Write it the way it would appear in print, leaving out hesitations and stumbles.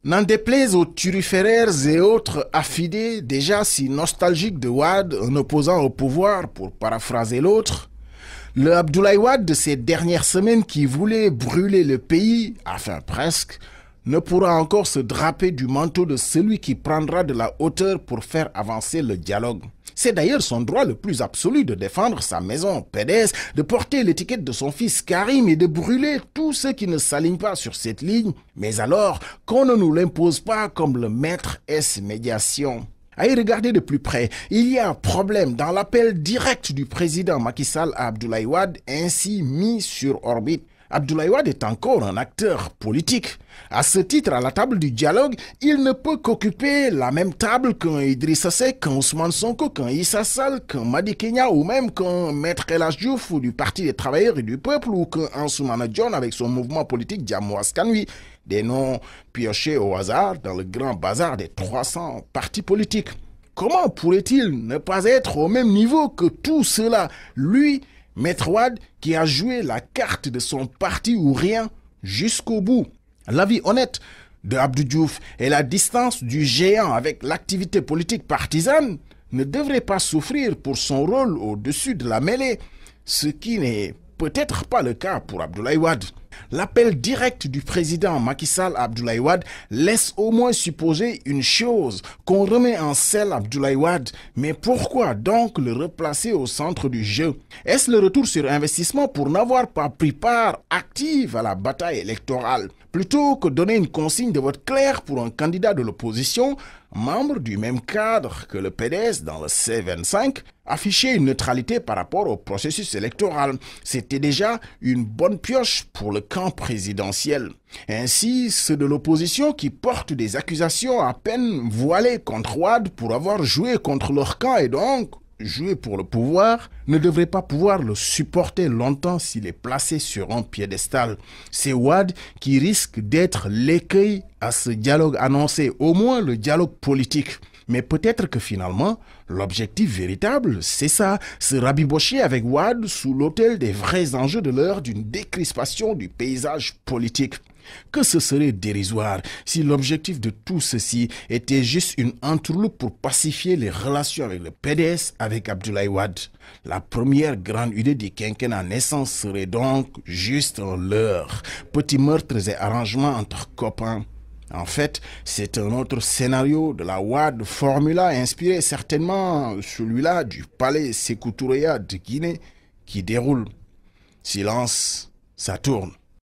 N'en déplaise aux turiféraires et autres affidés déjà si nostalgiques de Wade, un opposant au pouvoir pour paraphraser l'autre, le Abdoulaye Wade de ces dernières semaines qui voulait brûler le pays, enfin presque, ne pourra encore se draper du manteau de celui qui prendra de la hauteur pour faire avancer le dialogue. C'est d'ailleurs son droit le plus absolu de défendre sa maison PDS, de porter l'étiquette de son fils Karim et de brûler tous ceux qui ne s'alignent pas sur cette ligne, mais alors qu'on ne nous l'impose pas comme le maître S médiation. À y regarder de plus près, il y a un problème dans l'appel direct du président Macky Sall à Abdoulaye Wade, ainsi mis sur orbite. Abdoulaye Wade est encore un acteur politique. À ce titre, à la table du dialogue, il ne peut qu'occuper la même table qu'un Idrissa Seck, qu'un Ousmane Sonko, qu'un Issa Sall, qu'un Madi Kenya ou même qu'un Maître El Hadji Diouf du Parti des Travailleurs et du Peuple ou qu'un Ansoumana Dione avec son mouvement politique Jamou Askanui. Des noms piochés au hasard dans le grand bazar des 300 partis politiques. Comment pourrait-il ne pas être au même niveau que tout cela, lui, Maître Wade, qui a joué la carte de son parti ou rien jusqu'au bout? L'avis honnête de Abdou Diouf et la distance du géant avec l'activité politique partisane ne devraient pas souffrir pour son rôle au-dessus de la mêlée, ce qui n'est peut-être pas le cas pour Abdoulaye Wade. L'appel direct du président Macky Sall à Abdoulaye Wade laisse au moins supposer une chose, qu'on remet en selle Abdoulaye Wade. Mais pourquoi donc le replacer au centre du jeu? Est-ce le retour sur investissement pour n'avoir pas pris part active à la bataille électorale? Plutôt que donner une consigne de vote claire pour un candidat de l'opposition, membre du même cadre que le PDS dans le C25, afficher une neutralité par rapport au processus électoral. C'était déjà une bonne pioche pour le camp présidentiel. Ainsi, ceux de l'opposition qui portent des accusations à peine voilées contre Wade pour avoir joué contre leur camp et donc jouer pour le pouvoir, ne devrait pas pouvoir le supporter longtemps s'il est placé sur un piédestal. C'est Wade qui risque d'être l'écueil à ce dialogue annoncé, au moins le dialogue politique. Mais peut-être que finalement, l'objectif véritable, c'est ça, se rabibocher avec Wade sous l'autel des vrais enjeux de l'heure d'une décrispation du paysage politique. Que ce serait dérisoire si l'objectif de tout ceci était juste une entourloupe pour pacifier les relations avec le PDS avec Abdoulaye Wade. La première grande idée du quinquennat naissant serait donc juste un leurre, petits meurtres et arrangements entre copains. En fait, c'est un autre scénario de la Wade Formula inspiré certainement celui-là du palais Sékou Touréa de Guinée qui déroule. Silence, ça tourne.